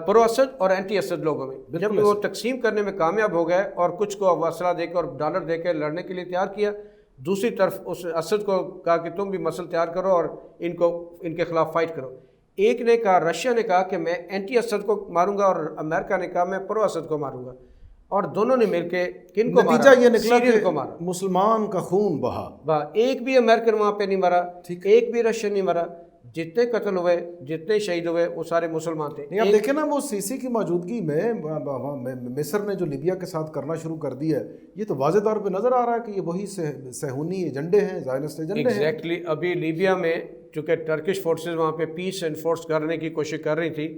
پرو اسد اور اینٹی اسد لوگوں میں. جب وہ تقسیم کرنے میں کامیاب ہو گئے اور کچھ کو اسلحہ دے کے اور ڈالر دے کے لڑنے کے لیے تیار کیا، دوسری طرف اس اسد کو کہا کہ تم بھی مسل تیار کرو اور ان کے خلاف فائٹ کرو. ایک نے کہا، رشیا نے کہا کہ میں اینٹی اسد کو ماروں گا، اور امریکہ نے کہا میں پرو اسد کو ماروں گا، اور دونوں نے مل کے کن کو مارا، نتیجہ یہ نکلا سیرین کو مارا. مسلمان کا خون بہا. ایک بھی امریکن وہاں پہ نہیں مرا، ایک بھی رشین نہیں مرا. جتنے قتل ہوئے، جتنے شہید ہوئے، وہ سارے مسلمان تھے. آپ دیکھیں نا، وہ سیسی کی موجودگی میں مصر نے جو لیبیا کے ساتھ کرنا شروع کر دیا ہے، یہ تو واضح طور پہ نظر آ رہا ہے کہ یہ وہی صہیونی ایجنڈے ہیں، زائنسٹ ایجنڈے ہیں. ایگزیکٹلی. ابھی لیبیا میں چونکہ ٹرکش فورسز وہاں پہ پیس انفورس کرنے کی کوشش کر رہی تھی،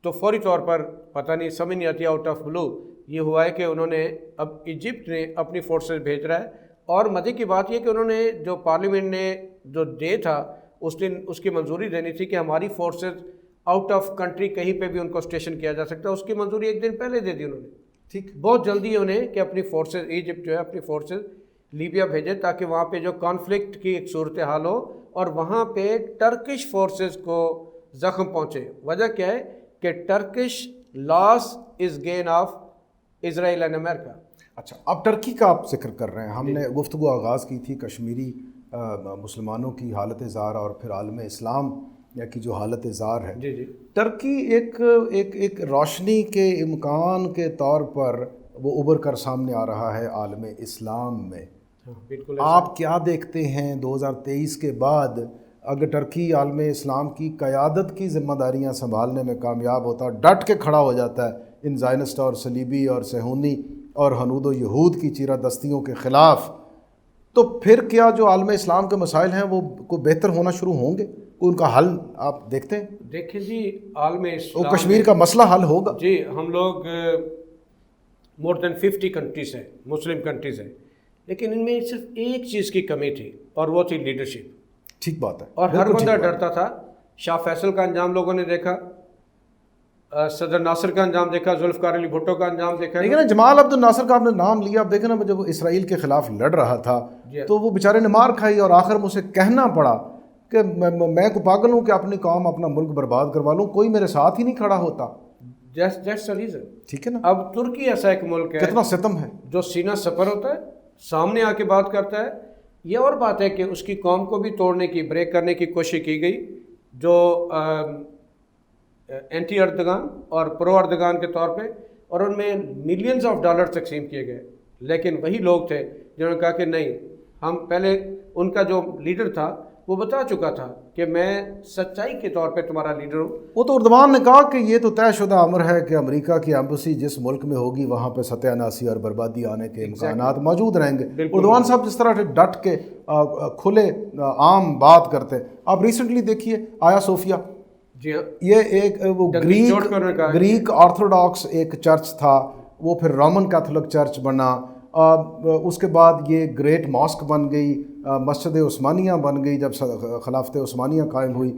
تو فوری طور پر پتہ نہیں، سمجھ نہیں آتی، آؤٹ آف بلو یہ ہوا ہے کہ انہوں نے اب ایجپٹ نے اپنی فورسز بھیج رہا ہے. اور مزے کی بات یہ کہ انہوں نے جو پارلیمنٹ نے جو ڈے تھا اس دن اس کی منظوری دینی تھی کہ ہماری فورسز آؤٹ آف کنٹری کہیں پہ بھی ان کو اسٹیشن کیا جا سکتا ہے، اس کی منظوری ایک دن پہلے دے دی انہوں نے. ٹھیک، بہت جلدی انہیں کہ اپنی فورسز، ایجپٹ جو ہے اپنی فورسز لیبیا بھیجے تاکہ وہاں پہ جو کانفلکٹ کی ایک صورتحال ہو اور وہاں پہ ٹرکش فورسز کو زخم پہنچے. وجہ کیا ہے کہ Turkish loss is gain of Israel and America. اچھا، اب ٹرکی کا آپ ذکر کر رہے ہیں. ہم نے گفتگو آغاز کی تھی کشمیری مسلمانوں کی حالت زار اور پھر عالم اسلام کی جو حالت زار ہے. جی جی. ٹرکی ایک روشنی کے امکان کے طور پر وہ ابھر کر سامنے آ رہا ہے عالم اسلام میں. بالکل. آپ کیا دیکھتے ہیں 2023 کے بعد، اگر ٹرکی عالم اسلام کی قیادت کی ذمہ داریاں سنبھالنے میں کامیاب ہوتا ہے، ڈٹ کے کھڑا ہو جاتا ہے ان زائنسٹ اور صلیبی اور صہیونی اور ہنود و یہود کی چیرہ دستیوں کے خلاف، تو پھر کیا جو عالم اسلام کے مسائل ہیں وہ کو بہتر ہونا شروع ہوں گے؟ ان کا حل آپ دیکھتے ہیں؟ دیکھیں جی، عالم اسلام، وہ کشمیر کا مسئلہ حل ہوگا. جی، ہم لوگ مور دین 50 کنٹریز ہیں، مسلم کنٹریز ہیں، لیکن ان میں صرف ایک چیز کی کمی تھی اور وہ تھی لیڈرشپ. ٹھیک بات ہے. اور ہر بندہ ڈرتا تھا. شاہ فیصل کا انجام لوگوں نے دیکھا، صدر ناصر کا انجام دیکھا، ذوالفقار علی بھٹو کا انجام دیکھا. لیکن نا جمال عبد الناصر کا آپ نے نام لیا، اب دیکھیں نا جب وہ اسرائیل کے خلاف لڑ رہا تھا تو وہ بیچارے نے مار کھائی اور آخر مجھے کہنا پڑا کہ میں کو پاگل ہوں کہ اپنی قوم اپنا ملک برباد کروا لوں، کوئی میرے ساتھ ہی نہیں کھڑا ہوتا. That's the reason. ٹھیک ہے نا. اب ترکی ایسا ایک ملک ہے، کتنا ستم ہے، جو سینہ سپر ہوتا ہے، سامنے آ کے بات کرتا ہے. یہ اور بات ہے کہ اس کی قوم کو بھی توڑنے کی، بریک کرنے کی کوشش کی گئی، جو اینٹی اردگان اور پرو اردگان کے طور پہ، اور ان میں ملینز آف ڈالر تقسیم کیے گئے. لیکن وہی لوگ تھے جنہوں نے کہا کہ نہیں، ہم پہلے، ان کا جو لیڈر تھا وہ بتا چکا تھا کہ میں سچائی کے طور پہ تمہارا لیڈر ہوں. وہ تو اردوان نے کہا کہ یہ تو طے شدہ امر ہے کہ امریکہ کی ایمبیسی جس ملک میں ہوگی وہاں پہ ستیہ ناسی اور بربادی آنے کے امکانات موجود رہیں گے. اردوان صاحب جس طرح ڈٹ کے کھلے عام بات کرتے. آپ ریسنٹلی دیکھیے آیا صوفیہ، جی ہاں، یہ ایک وہ گریک آرتھوڈاکس ایک چرچ تھا، وہ پھر رومن کیتھولک چرچ بنا، اس کے بعد یہ گریٹ ماسک بن گئی، مسجد عثمانیہ بن گئی جب خلافت عثمانیہ قائم ہوئی.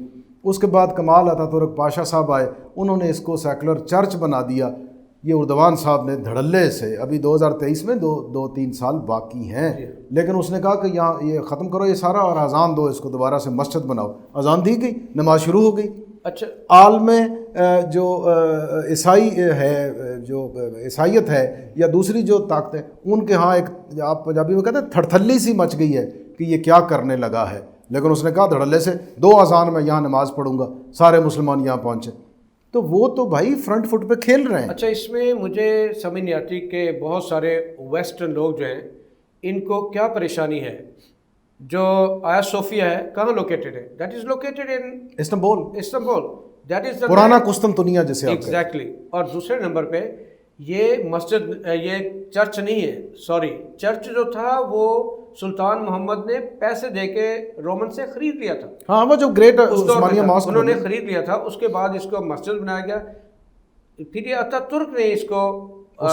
اس کے بعد کمال اتاتورک پاشا صاحب آئے، انہوں نے اس کو سیکولر چرچ بنا دیا. یہ اردوان صاحب نے دھڑلے سے، ابھی 2023 میں 2-3 سال باقی ہیں، لیکن اس نے کہا کہ یہاں یہ ختم کرو یہ سارا اور اذان دو، اس کو دوبارہ سے مسجد بناؤ. اذان دی گئی، نماز شروع ہو گئی. اچھا، عالم جو عیسائی ہے، جو عیسائیت ہے یا دوسری جو طاقتیں، ان کے ہاں ایک، آپ پنجابی میں کہتے ہیں، تھڑتھلی سی مچ گئی ہے کہ یہ کیا کرنے لگا ہے. لیکن اس نے کہا دھڑلے سے 2 اذان میں یہاں نماز پڑھوں گا، سارے مسلمان یہاں پہنچے. تو وہ تو بھائی فرنٹ فٹ پہ کھیل رہے ہیں. اچھا اس میں مجھے سمجھ نہیں آتی کہ بہت سارے ویسٹرن لوگ جو ہیں ان کو کیا پریشانی ہے. جو آیا صوفیہ ہے کہاں لوکیٹڈ ہے؟ That is located in Istanbul. That is پرانا قسطنطنیہ جیسے آپ ایگزیکٹلی. اور دوسرے نمبر پہ یہ مسجد یہ چرچ نہیں ہے، سوری، چرچ جو تھا وہ سلطان محمد نے پیسے دے کے رومن سے خرید لیا تھا. ہاں وہ جو گریٹ عثمانیہ ماسک انہوں نے خرید لیا تھا. اس کے بعد اس کو مسجد بنایا گیا. پھر یہ اتا ترک نے اس کو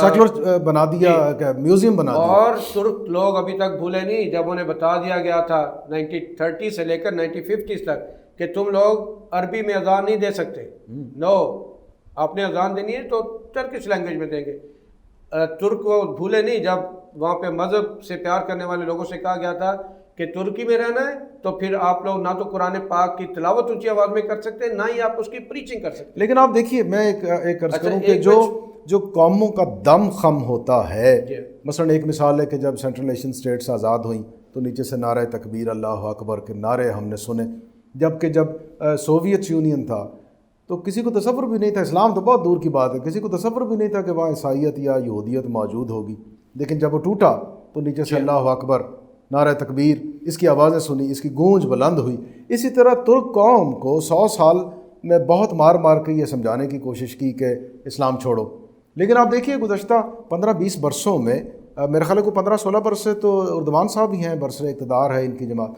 سیکولر بنا دیا، میوزیم بنا دیا. اور ترک لوگ ابھی تک بھولے نہیں جب انہیں بتا دیا گیا تھا 1930 سے لے کر 1950 تک کہ تم لوگ عربی میں اذان نہیں دے سکتے. نو، آپ نے اذان دینی ہے تو ٹرکش لینگویج میں دیں گے. ترک کو بھولے نہیں جب وہاں پہ مذہب سے پیار کرنے والے لوگوں سے کہا گیا تھا کہ ترکی میں رہنا ہے تو پھر آپ لوگ نہ تو قرآن پاک کی تلاوت اونچی آواز میں کر سکتے ہیں، نہ ہی آپ اس کی پریچنگ کر سکتے ہیں. لیکن آپ دیکھیے میں ایک عرض کروں کہ جو قوموں کا دم خم ہوتا ہے، مثلا ایک مثال ہے کہ جب سینٹرل ایشین اسٹیٹس آزاد ہوئیں تو نیچے سے نعرہ تکبیر اللہ اکبر کے نعرے ہم نے سنے، جبکہ جب سوویت یونین تھا تو کسی کو تصور بھی نہیں تھا، اسلام تو بہت دور کی بات ہے، کسی کو تصور بھی نہیں تھا کہ وہاں عیسائیت یا یہودیت موجود ہوگی. لیکن جب وہ ٹوٹا تو نیچے سے اللہ اکبر، نعرہ تکبیر، اس کی آوازیں سنی، اس کی گونج بلند ہوئی. اسی طرح ترک قوم کو 100 سال میں بہت مار مار کے یہ سمجھانے کی کوشش کی کہ اسلام چھوڑو. لیکن آپ دیکھیے گزشتہ 15-20 برسوں میں، میرے خیال کو 15-16 برس سے تو اردوان صاحب ہی ہیں برسر اقتدار ہے ان کی جماعت،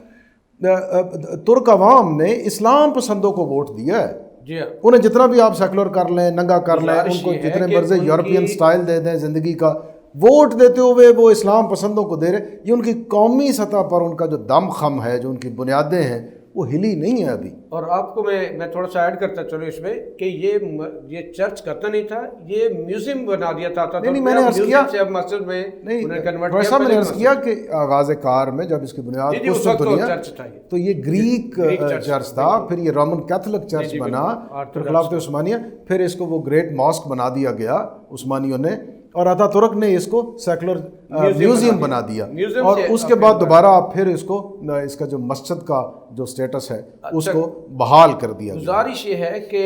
ترک عوام نے اسلام پسندوں کو ووٹ دیا ہے. جی ہاں، انہیں جتنا بھی آپ سیکولر کر لیں، ننگا کر لیں، ان کو جتنے مرضی یورپین سٹائل دے دیں زندگی کا، ووٹ دیتے ہوئے وہ اسلام پسندوں کو دے رہے. یہ ان کی قومی سطح پر ان کا جو دم خم ہے، جو ان کی بنیادیں ہیں، وہ ہلی نہیں ہے ابھی. اور آپ کو میں تھوڑا سا ایڈ کرتا چلو اس میں کہ یہ چرچ کرتا نہیں تھا، یہ میوزیم بنا دیا تھا. نہیں میں نے عرض کیا سے اب مسجد میں کنورٹ کیا. میں نے عرض کیا کہ آغاز کار میں جب اس کی بنیاد قسطنطنیہ تو یہ گریک چرچ تھا، پھر یہ رومن کیتھولک چرچ بنا، پھر خلافت عثمانیہ، پھر اس کو وہ گریٹ ماسک بنا دیا گیا عثمانیوں نے، اور اتا ترک نے اس کو سیکولر میوزیم بنا دیا. اور اس کے بعد دوبارہ پھر اس کو اس کا جو مسجد کا جو سٹیٹس ہے اس کو بحال کر دیا. گزارش یہ ہے کہ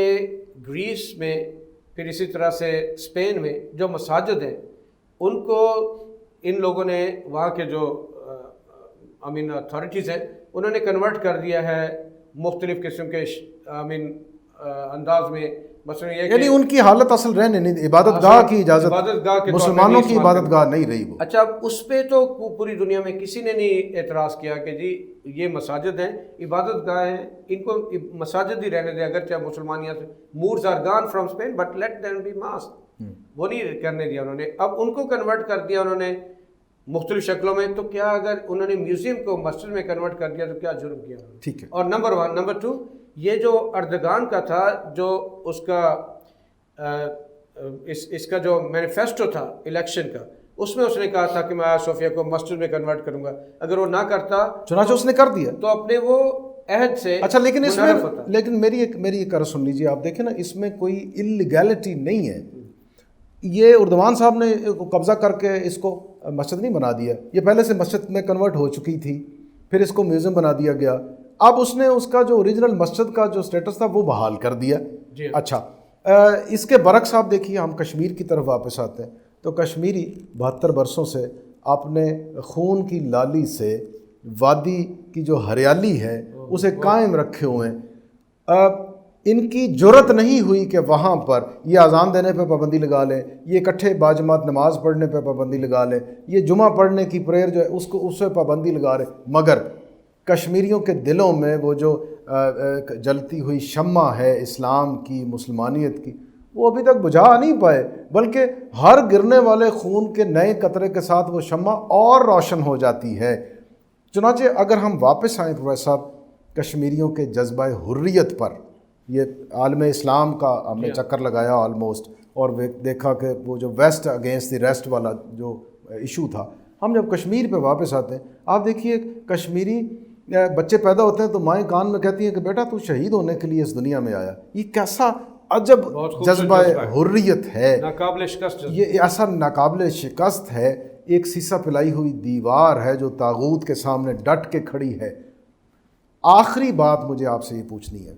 گریس میں، پھر اسی طرح سے اسپین میں جو مساجد ہیں ان کو ان لوگوں نے، وہاں کے جو اتھارٹیز ہیں انہوں نے کنورٹ کر دیا ہے مختلف قسم کے انداز میں. مثلا یہ یعنی ان کی حالت اصل رہنے نہیں، عبادت گاہ کی اجازت مسلمانوں کی عبادت گاہ نہیں رہی وہ. اچھا اس پہ تو پوری دنیا میں کسی نے نہیں اعتراض کیا کہ جی یہ مساجد ہیں، عبادت گاہ ہیں، ان کو مساجد ہی رہنے دیں، اگرچہ مسلمانیت سے Moors are gone from Spain but let them be mask. وہ نہیں کرنے دیا انہوں نے. اب ان کو کنورٹ کر دیا انہوں نے مختلف شکلوں میں. تو کیا اگر انہوں نے میوزیم کو مسجد میں کنورٹ کر دیا تو کیا جرم کیا؟ ٹھیک ہے. اور نمبر 1. نمبر 2، یہ جو اردگان کا تھا، جو اس کا اس کا جو مینیفیسٹو تھا الیکشن کا، اس میں اس نے کہا تھا کہ میں آیا صوفیہ کو مسجد میں کنورٹ کروں گا. اگر وہ نہ کرتا چنانچہ اس نے کر دیا تو اپنے وہ عہد سے. اچھا لیکن اس میں میری ایک عرض سن لیجیے. آپ دیکھیں نا، اس میں کوئی انلیگیلٹی نہیں ہے. یہ اردوان صاحب نے قبضہ کر کے اس کو مسجد نہیں بنا دیا، یہ پہلے سے مسجد میں کنورٹ ہو چکی تھی، پھر اس کو میوزیم بنا دیا گیا. اب اس نے اس کا جو اوریجنل مسجد کا جو سٹیٹس تھا وہ بحال کر دیا. اچھا اس کے برعکس آپ دیکھیے، ہم کشمیر کی طرف واپس آتے ہیں تو کشمیری 72 برسوں سے اپنے خون کی لالی سے وادی کی جو ہریالی ہے اسے قائم رکھے ہوئے ہیں. ان کی جرت نہیں ہوئی کہ وہاں پر یہ اذان دینے پہ پابندی لگا لیں، یہ اکٹھے باجماعت نماز پڑھنے پہ پابندی لگا لیں، یہ جمعہ پڑھنے کی پریئر جو ہے اس پہ پابندی لگا رہے. مگر کشمیریوں کے دلوں میں وہ جو جلتی ہوئی شمع ہے اسلام کی، مسلمانیت کی، وہ ابھی تک بجھا نہیں پائے، بلکہ ہر گرنے والے خون کے نئے قطرے کے ساتھ وہ شمع اور روشن ہو جاتی ہے. چنانچہ اگر ہم واپس آئیں پروفیسر صاحب کشمیریوں کے جذبہ حریت پر، یہ عالم اسلام کا ہم نے چکر لگایا آلموسٹ، اور دیکھا کہ وہ جو ویسٹ اگینسٹ دی ریسٹ والا جو ایشو تھا. ہم جب کشمیر پہ واپس آتے ہیں، آپ دیکھیے کشمیری بچے پیدا ہوتے ہیں تو مائیں کان میں کہتی ہیں کہ بیٹا تو شہید ہونے کے لیے اس دنیا میں آیا. یہ کیسا عجب جذبہ حریت ہے، ناقابل شکست، یہ ایسا ناقابل شکست ہے. ایک سیسا پلائی ہوئی دیوار ہے جو طاغوت کے سامنے ڈٹ کے کھڑی ہے. آخری بات مجھے آپ سے یہ پوچھنی ہے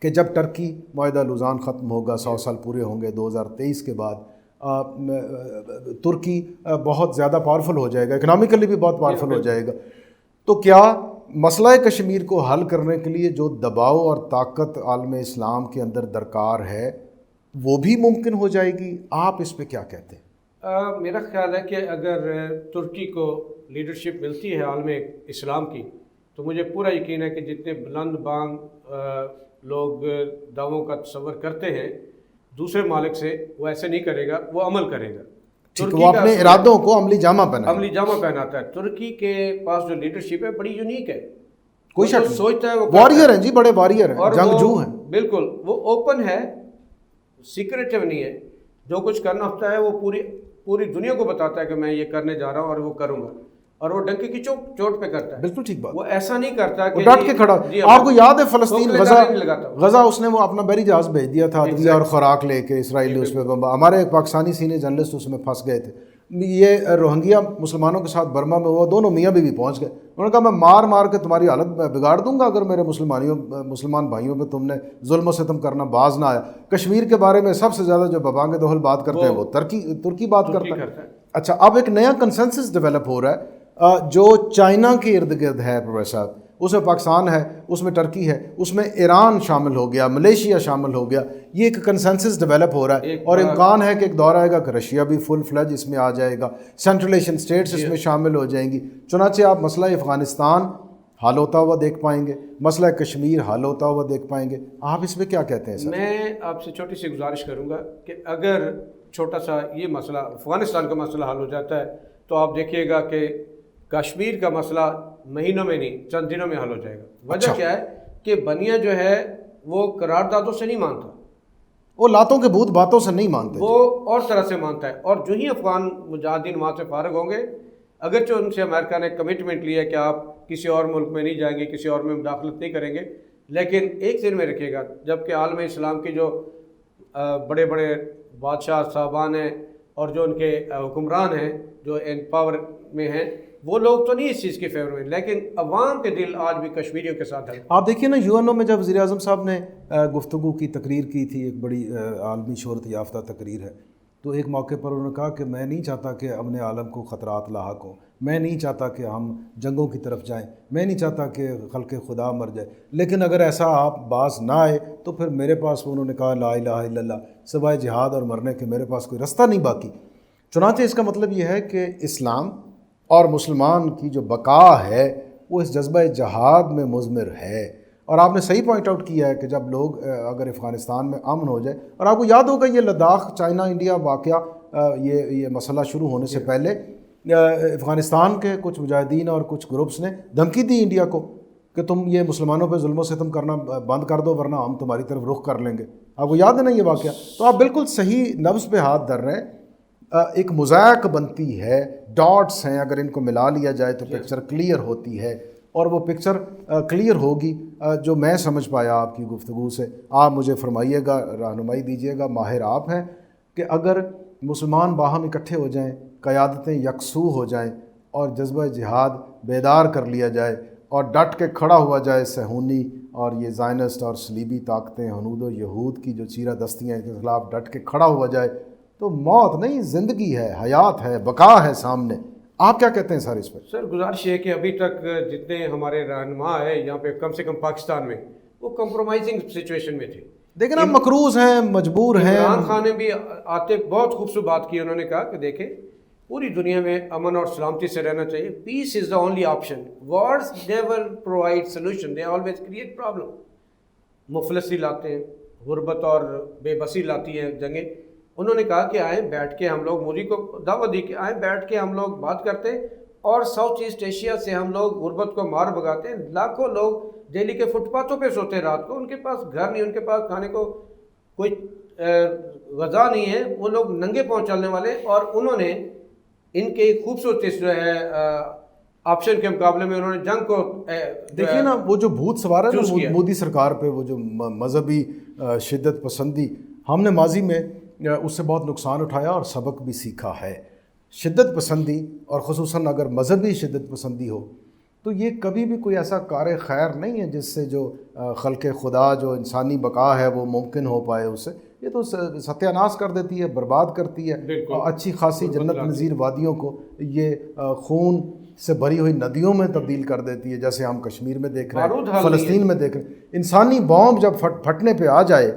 کہ جب ٹرکی معاہدہ لوزان ختم ہوگا، 100 سال پورے ہوں گے 2023 کے بعد، ترکی بہت زیادہ پاورفل ہو جائے گا، اکنامکلی بھی بہت پاورفل ہو جائے گا. تو کیا مسئلہ کشمیر کو حل کرنے کے لیے جو دباؤ اور طاقت عالم اسلام کے اندر درکار ہے وہ بھی ممکن ہو جائے گی؟ آپ اس پہ کیا کہتے ہیں؟ میرا خیال ہے کہ اگر ترکی کو لیڈرشپ ملتی ہے عالم اسلام کی تو مجھے پورا یقین ہے کہ جتنے بلند بانگ لوگ دعووں کا تصور کرتے ہیں دوسرے مالک سے، وہ ایسے نہیں کرے گا، وہ عمل کرے گا. وہ اپنے ارادوں کو عملی جامہ پہناتا ہے. ترکی کے پاس جو لیڈرشپ ہے بڑی یونیک ہے، کوئی شک نہیں. سوچتا ہے وہ واریر ہیں جی، بڑے واریر ہیں، جنگجو ہیں. بالکل وہ اوپن ہے، سیکریٹو نہیں ہے. جو کچھ کرنا ہوتا ہے وہ پوری دنیا کو بتاتا ہے کہ میں یہ کرنے جا رہا ہوں اور وہ کروں گا، اور وہ ڈنکی کی چوٹ پہ کرتا ہے. بالکل ٹھیک بات. وہ ایسا نہیں کرتا کہ ڈٹ کے کھڑا. آپ کو یاد ہے فلسطین غزہ اس نے وہ اپنا بحری جہاز بھیج دیا تھا عدویہ اور خوراک لے کے، اسرائیل نے اس پہ بمبا. ہمارے ایک پاکستانی سینئر جرنلسٹ اس میں پھنس گئے تھے. یہ روہنگیا مسلمانوں کے ساتھ برما میں وہ دونوں میاں بیوی پہنچ گئے. انہوں نے کہا میں مار مار کے تمہاری حالت بگاڑ دوں گا اگر میرے مسلمان بھائیوں پہ تم نے ظلم و ستم کرنا باز نہ آیا. کشمیر کے بارے میں سب سے زیادہ جو ببانگ دہل بات کرتے ہیں وہ ترکی بات کرتا ہے. اچھا، اب ایک نیا کنسنسس ڈیولپ ہو رہا ہے جو چائنا کے ارد گرد ہے پروفیسر صاحب. اس میں پاکستان ہے، اس میں ٹرکی ہے، اس میں ایران شامل ہو گیا، ملیشیا شامل ہو گیا. یہ ایک کنسنسس ڈیولپ ہو رہا ہے اور امکان ہے کہ ایک دور آئے گا کہ رشیا بھی فل فلیج اس میں آ جائے گا، سینٹرل ایشین اسٹیٹس اس میں شامل ہو جائیں گی. چنانچہ آپ مسئلہ افغانستان حل ہوتا ہوا دیکھ پائیں گے، مسئلہ کشمیر حل ہوتا ہوا دیکھ پائیں گے. آپ اس میں کیا کہتے ہیں سر؟ میں آپ سے چھوٹی سی گزارش کروں گا کہ اگر چھوٹا سا یہ مسئلہ افغانستان کا مسئلہ حل ہو جاتا ہے تو آپ دیکھیے گا کہ کشمیر کا مسئلہ مہینوں میں نہیں چند دنوں میں حل ہو جائے گا. وجہ کیا ہے کہ بنیا جو ہے وہ قراردادوں سے نہیں مانتا، وہ لاتوں کے بھوت باتوں سے نہیں مانتے، وہ اور طرح سے مانتا ہے. اور جو ہی افغان مجاہدین وہاں سے فارغ ہوں گے، اگرچہ ان سے امریکہ نے کمٹمنٹ لیا کہ آپ کسی اور ملک میں نہیں جائیں گے، کسی اور میں مداخلت نہیں کریں گے، لیکن ایک ذہن میں رکھیے گا جب کہ عالم اسلام کی جو بڑے بڑے بادشاہ صاحبان ہیں اور جو ان کے حکمران ہیں جو ان پاور میں ہیں، وہ لوگ تو نہیں اس چیز کے فیور میں، لیکن عوام کے دل آج بھی کشمیریوں کے ساتھ ہے. آپ دیکھیے نا یو این او میں جب وزیر اعظم صاحب نے گفتگو کی تقریر کی تھی، ایک بڑی عالمی شہرت یافتہ تقریر ہے، تو ایک موقع پر انہوں نے کہا کہ میں نہیں چاہتا کہ امن عالم کو خطرات لاحق ہوں، میں نہیں چاہتا کہ ہم جنگوں کی طرف جائیں، میں نہیں چاہتا کہ خلق خدا مر جائے، لیکن اگر ایسا آپ باز نہ آئے تو پھر میرے پاس، انہوں نے کہا لا الہ الا اللہ، سوائے جہاد اور مرنے کے میرے پاس کوئی رستہ نہیں باقی. چنانچہ اس کا مطلب یہ ہے کہ اسلام اور مسلمان کی جو بقا ہے وہ اس جذبہ جہاد میں مضمر ہے. اور آپ نے صحیح پوائنٹ آؤٹ کیا ہے کہ جب لوگ اگر افغانستان میں امن ہو جائے، اور آپ کو یاد ہوگا یہ لداخ چائنا انڈیا واقعہ، یہ مسئلہ شروع ہونے سے پہلے افغانستان کے کچھ مجاہدین اور کچھ گروپس نے دھمکی دی انڈیا کو کہ تم یہ مسلمانوں پہ ظلم و ستم کرنا بند کر دو ورنہ ہم تمہاری طرف رخ کر لیں گے. آپ کو یاد ہے نا یہ واقعہ؟ تو آپ بالکل صحیح نبض پہ ہاتھ دھر رہے ہیں. ایک موزائک بنتی ہے، ڈاٹس ہیں، اگر ان کو ملا لیا جائے تو پکچر کلیئر ہوتی ہے، اور وہ پکچر کلیئر ہوگی جو میں سمجھ پایا آپ کی گفتگو سے. آپ مجھے فرمائیے گا، رہنمائی دیجیے گا، ماہر آپ ہیں، کہ اگر مسلمان باہم اکٹھے ہو جائیں، قیادتیں یکسو ہو جائیں اور جذبہ جہاد بیدار کر لیا جائے اور ڈٹ کے کھڑا ہوا جائے صہیونی اور یہ زائنسٹ اور صلیبی طاقتیں، ہنود و یہود کی جو چیرہ دستیاں کے خلاف ڈٹ کے کھڑا ہوا جائے، تو موت نہیں، زندگی ہے، حیات ہے، بقا ہے سامنے. آپ کیا کہتے ہیں سر اس پر؟ سر گزارش ہے کہ ابھی تک جتنے ہمارے رہنما ہیں یہاں پہ کم سے کم پاکستان میں، وہ کمپرومائزنگ سچویشن میں تھے. دیکھیں نا، مقروض ہیں، مجبور ہیں. عمران خان نے بھی آتے بہت خوبصورت بات کی. انہوں نے کہا کہ دیکھیں پوری دنیا میں امن اور سلامتی سے رہنا چاہیے. Peace is the only option. Wars never provide solution, they always create problem. مفلسی لاتے ہیں، غربت اور بے بسی لاتی ہیں جنگیں. انہوں نے کہا کہ آئیں بیٹھ کے ہم لوگ، مودی کو دعوت دی کہ آئیں بیٹھ کے ہم لوگ بات کرتے ہیں، اور ساؤتھ ایسٹ ایشیا سے ہم لوگ غربت کو مار بھگاتے ہیں. لاکھوں لوگ دہلی کے فٹ پاتھوں پہ سوتے ہیں رات کو، ان کے پاس گھر نہیں، ان کے پاس کھانے کو کوئی غذا نہیں ہے، وہ لوگ ننگے پاؤں چلنے والے. اور انہوں نے ان کے خوبصورت جو ہے آپشن کے مقابلے میں انہوں نے جنگ کو دیکھیے نا، وہ جو بھوت سوار ہے نا مودی سرکار پہ، وہ جو مذہبی شدت پسندی، ہم نے ماضی میں اس سے بہت نقصان اٹھایا اور سبق بھی سیکھا ہے. شدت پسندی، اور خصوصاً اگر مذہبی شدت پسندی ہو، تو یہ کبھی بھی کوئی ایسا کار خیر نہیں ہے جس سے جو خلق خدا جو انسانی بقا ہے وہ ممکن ہو پائے اس سے. یہ تو ستیہ ناش کر دیتی ہے، برباد کرتی ہے اچھی خاصی جنت نظیر وادیوں کو. یہ خون سے بھری ہوئی ندیوں میں تبدیل کر دیتی ہے، جیسے ہم کشمیر میں دیکھ رہے ہیں، فلسطین میں دیکھ رہے ہیں. انسانی بام جب پھٹنے پہ آ جائے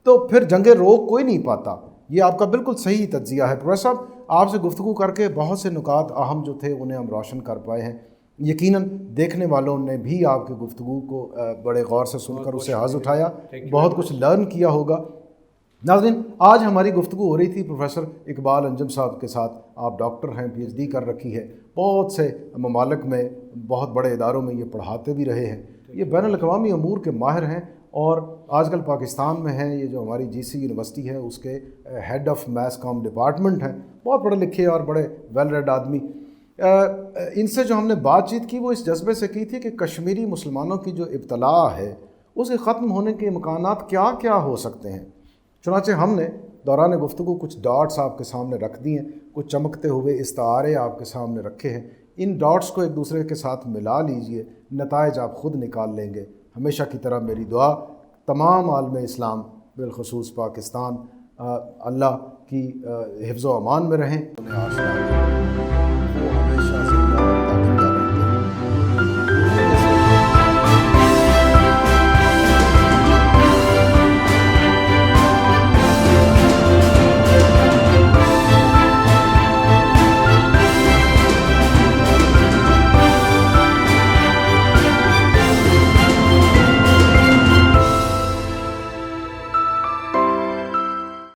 تو پھر جنگیں روک کوئی نہیں پاتا. یہ آپ کا بالکل صحیح تجزیہ ہے. پروفیسر صاحب، آپ سے گفتگو کر کے بہت سے نکات اہم جو تھے انہیں ہم روشن کر پائے ہیں. یقیناً دیکھنے والوں نے بھی آپ کی گفتگو کو بڑے غور سے سن کر اسے حاضر اٹھایا، بہت کچھ لرن کیا ہوگا. ناظرین، آج ہماری گفتگو ہو رہی تھی پروفیسر اقبال انجم صاحب کے ساتھ. آپ ڈاکٹر ہیں، پی ایچ ڈی کر رکھی ہے، بہت سے ممالک میں بہت بڑے اداروں میں یہ پڑھاتے بھی رہے ہیں. یہ بین الاقوامی امور کے ماہر ہیں اور آج کل پاکستان میں ہیں. یہ جو ہماری جی سی یونیورسٹی ہے اس کے head of mass comm department ہیں. بہت پڑھے لکھے اور بڑے ویل ریڈ آدمی. ان سے جو ہم نے بات چیت کی وہ اس جذبے سے کی تھی کہ کشمیری مسلمانوں کی جو ابتلا ہے اس کے ختم ہونے کے امکانات کیا کیا ہو سکتے ہیں. چنانچہ ہم نے دوران گفتگو کچھ ڈاٹس آپ کے سامنے رکھ دیے ہیں، کچھ چمکتے ہوئے استعارے آپ کے سامنے رکھے ہیں. ان ڈاٹس کو ایک دوسرے کے ساتھ ملا لیجئے، نتائج آپ خود نکال لیں گے. ہمیشہ کی طرح میری دعا تمام عالم اسلام بالخصوص پاکستان اللہ کی حفظ و امان میں رہیں.